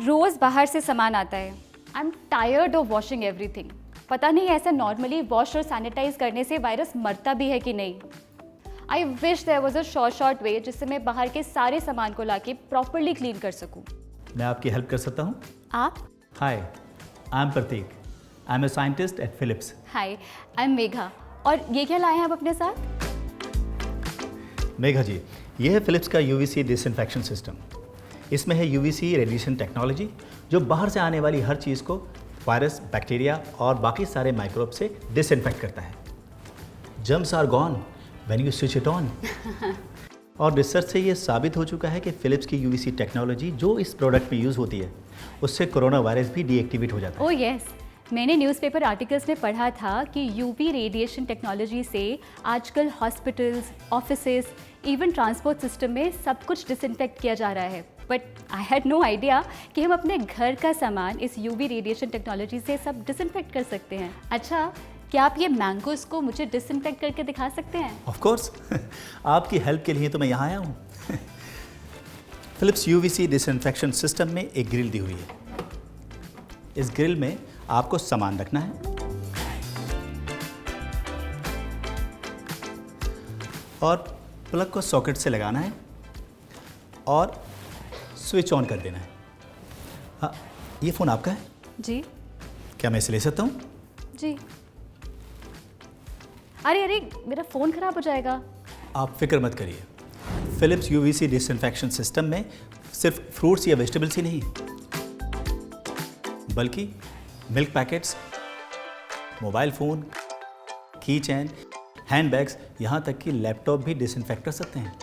रोज़ बाहर से सामान आता है। I am tired of washing everything. पता नहीं ऐसा नॉर्मली वॉश और सैनिटाइज करने से वायरस मरता भी है कि नहीं। I wish there was a short way जिससे मैं बाहर के सारे सामान को लाके प्रॉपरली क्लीन कर सकूं। मैं आपकी हेल्प कर सकता हूँ? आप? Hi, I am Prateek. I am a scientist at Philips. Hi, I am Megha. और ये क्या लाए हैं आप अपने साथ? मेघा जी, ये है फिलिप्स का यूवीसी डिसइंफेक्शन सिस्टम। इसमें है यूवीसी रेडिएशन टेक्नोलॉजी जो बाहर से आने वाली हर चीज़ को वायरस, बैक्टीरिया और बाकी सारे माइक्रोब से डिसइंफेक्ट करता है। Germs are gone when you switch it on. और रिसर्च से ये साबित हो चुका है कि फिलिप्स की यूवीसी टेक्नोलॉजी जो इस प्रोडक्ट में यूज़ होती है उससे कोरोना वायरस भी डीएक्टिवेट हो जाता है। ओह यस, मैंने न्यूज़पेपर आर्टिकल्स में पढ़ा था कि यूवी रेडिएशन टेक्नोलॉजी से आजकल hospitals, offices, even transport system में सब कुछ डिसइंफेक्ट किया जा रहा है। But I had no idea कि हम अपने घर का सामान इस यूवी रेडिएशन टेक्नोलॉजी से सब डिसइंफेक्ट कर सकते हैं। अच्छा, क्या आप ये मैंगोज़ को मुझे डिसइंफेक्ट करके दिखा सकते हैं? Of course. आपकी हेल्प के लिए तो मैं यहाँ आया हूँ। फिलिप्स यूवीसी डिसइंफेक्शन सिस्टम में एक ग्रिल दी हुई है। इस ग्रिल में आपको सामान रखना है और प्लग को सॉकेट से लगाना है और स्विच ऑन कर देना है। हाँ, ये फ़ोन आपका है? जी। क्या मैं इसे ले सकता हूँ? जी। अरे मेरा फ़ोन ख़राब हो जाएगा। आप फिक्र मत करिए। फिलिप्स यूवीसी डिसइंफेक्शन सिस्टम में सिर्फ फ्रूट्स या वेजिटेबल्स ही नहीं बल्कि मिल्क पैकेट्स, मोबाइल फ़ोन, की चैन, हैंडबैग्स, यहाँ तक कि लैपटॉप भी डिसइंफेक्ट कर सकते हैं।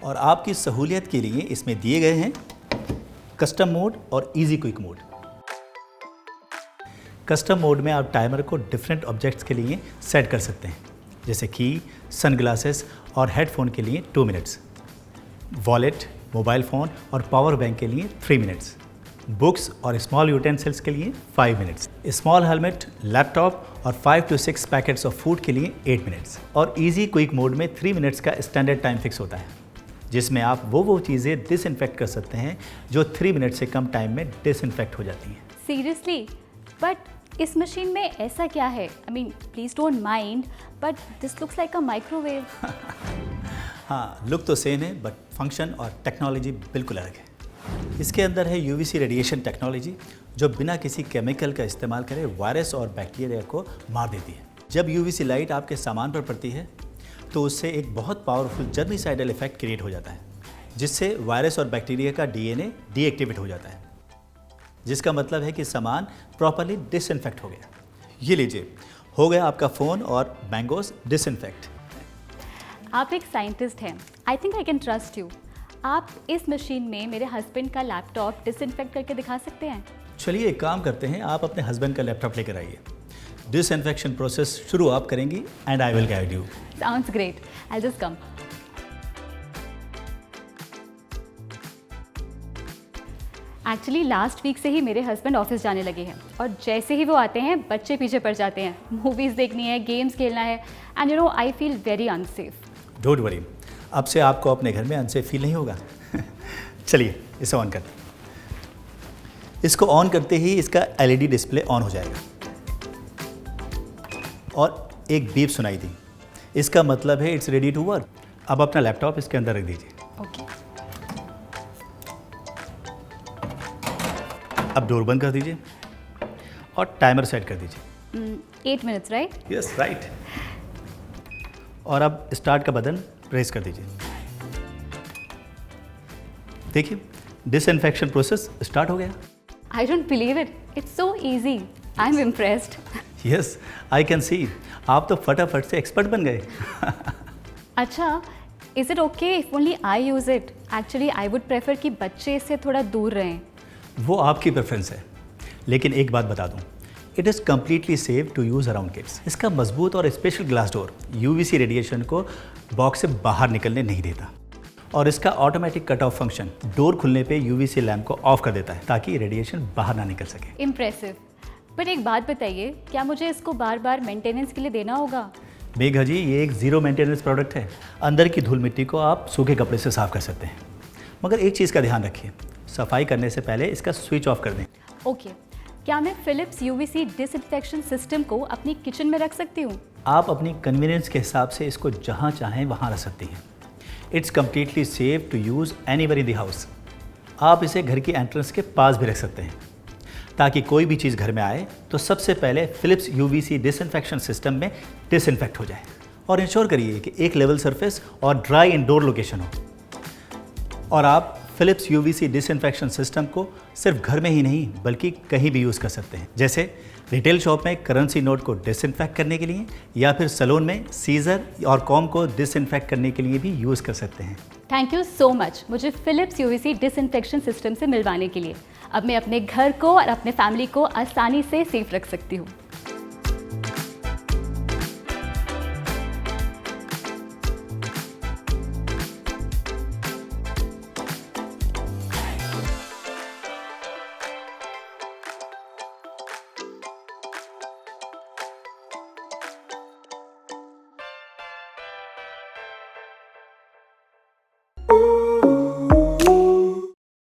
और आपकी सहूलियत के लिए इसमें दिए गए हैं कस्टम मोड और easy quick mode. Custom mode में आप टाइमर को डिफरेंट ऑब्जेक्ट्स के लिए सेट कर सकते हैं, जैसे की सनग्लासेस और हेडफोन के लिए 2 मिनट्स, वॉलेट, मोबाइल फ़ोन और पावर बैंक के लिए 3 मिनट्स, बुक्स और स्मॉल यूटेंसिल्स के लिए 5 मिनट्स, स्मॉल हेलमेट, लैपटॉप और 5 to 6 पैकेट्स ऑफ फूड के लिए 8 मिनट्स। और इजी क्विक मोड में 3 मिनट्स का स्टैंडर्ड टाइम फिक्स होता है, जिसमें आप वो चीज़ें डिसइंफेक्ट कर सकते हैं जो 3 मिनट से कम टाइम में डिसइंफेक्ट हो जाती हैं। सीरियसली? बट इस मशीन में ऐसा क्या है? I mean, please don't mind, but this looks like a microwave. हाँ, लुक तो सेम है बट फंक्शन और टेक्नोलॉजी बिल्कुल अलग है। इसके अंदर है यूवीसी रेडिएशन टेक्नोलॉजी जो बिना किसी केमिकल का इस्तेमाल करे वायरस और बैक्टीरिया को मार देती है। जब यूवीसी लाइट आपके सामान पर पड़ती है तो उससे एक बहुत पावरफुल जर्मिसाइडल इफेक्ट क्रिएट हो जाता है, जिससे वायरस और बैक्टीरिया का डीएनए डीएक्टिवेट हो जाता है, जिसका मतलब है कि सामान प्रॉपरली डिसइंफेक्ट हो गया। ये लीजिए, हो गया आपका फ़ोन और मैंगोज़ डिसइंफेक्ट। आप एक साइंटिस्ट हैं, I think I can trust you. आप इस मशीन में मेरे हस्बैंड का लैपटॉप डिसइंफेक्ट करके दिखा सकते हैं? चलिए एक काम करते हैं, आप अपने हस्बैंड का लैपटॉप लेकर आइए। डिसइंफेक्शन प्रोसेस शुरू आप करेंगी and I will guide you. Sounds great, I just come. Actually last week से ही मेरे हस्बैंड ऑफिस जाने लगे हैं और जैसे ही वो आते हैं बच्चे पीछे पड़ जाते हैं। मूवीज़ देखनी है, गेम्स खेलना है, and you know I feel very unsafe. Don't worry, अब से आपको अपने घर में अनसेफ फील नहीं होगा। चलिए इसे ऑन करते हैं। इसको ऑन करते ही इसका एलईडी डिस्प्ले ऑन हो जाएगा और एक बीप सुनाई दी। इसका मतलब है इट्स रेडी टू वर्क। अब अपना लैपटॉप इसके अंदर रख दीजिए। ओके। अब डोर बंद कर दीजिए और टाइमर सेट कर दीजिए। 8 मिनट्स, राइट? Yes, right. और अब स्टार्ट का बटन प्रेस कर दीजिए। देखिए, डिसइंफेक्शन प्रोसेस स्टार्ट हो गया। I don't believe it, it's so easy. I am impressed. Yes, I can see. आप तो फटाफट से एक्सपर्ट बन गए। अच्छा, is it okay if only I use it? Actually I would prefer कि बच्चे इससे थोड़ा दूर रहें। वो आपकी प्रेफरेंस है, लेकिन एक बात बता दूं, it is completely safe to use around kids. इसका मजबूत और special glass door UVC radiation को बॉक्स से बाहर निकलने नहीं देता और इसका automatic cut off function door खुलने पे यूवीसी लैम्प को ऑफ कर देता है ताकि रेडिएशन बाहर ना निकल सके। इम्प्रेसिव। बट एक बात बताइए, क्या मुझे इसको बार बार मेंटेनेंस के लिए देना होगा? मेघा जी, ये एक ज़ीरो मेंटेनेंस प्रोडक्ट है। अंदर की धूल मिट्टी को आप सूखे कपड़े से साफ कर सकते हैं, मगर एक चीज़ का ध्यान रखिए, सफाई करने से पहले इसका स्विच ऑफ कर दें। ओके, क्या मैं फिलिप्स यूवीसी डिसइंफेक्शन सिस्टम को अपनी किचन में रख सकती हूँ? आप अपनी कन्वीनियंस के हिसाब से इसको जहाँ चाहें वहाँ रख सकती हैं। It's completely safe to use anywhere in the house. आप इसे घर की एंट्रेंस के पास भी रख सकते हैं ताकि कोई भी चीज़ घर में आए तो सबसे पहले फिलिप्स यूवीसी डिसइंफेक्शन सिस्टम में डिसइंफेक्ट हो जाए। और इंश्योर करिए कि एक लेवल सरफेस और ड्राई इंडोर लोकेशन हो। और आप फिलिप्स यूवीसी डिसइंफेक्शन सिस्टम को सिर्फ घर में ही नहीं बल्कि कहीं भी यूज़ कर सकते हैं, जैसे रिटेल शॉप में करेंसी नोट को डिसइंफेक्ट करने के लिए या फिर सैलून में सीजर और कॉम को डिसइंफेक्ट करने के लिए भी यूज़ कर सकते हैं। थैंक यू सो मच मुझे फिलिप्स यूवीसी डिसइंफेक्शन सिस्टम से मिलवाने के लिए। अब मैं अपने घर को और अपने फैमिली को आसानी से सेफ रख सकती हूँ।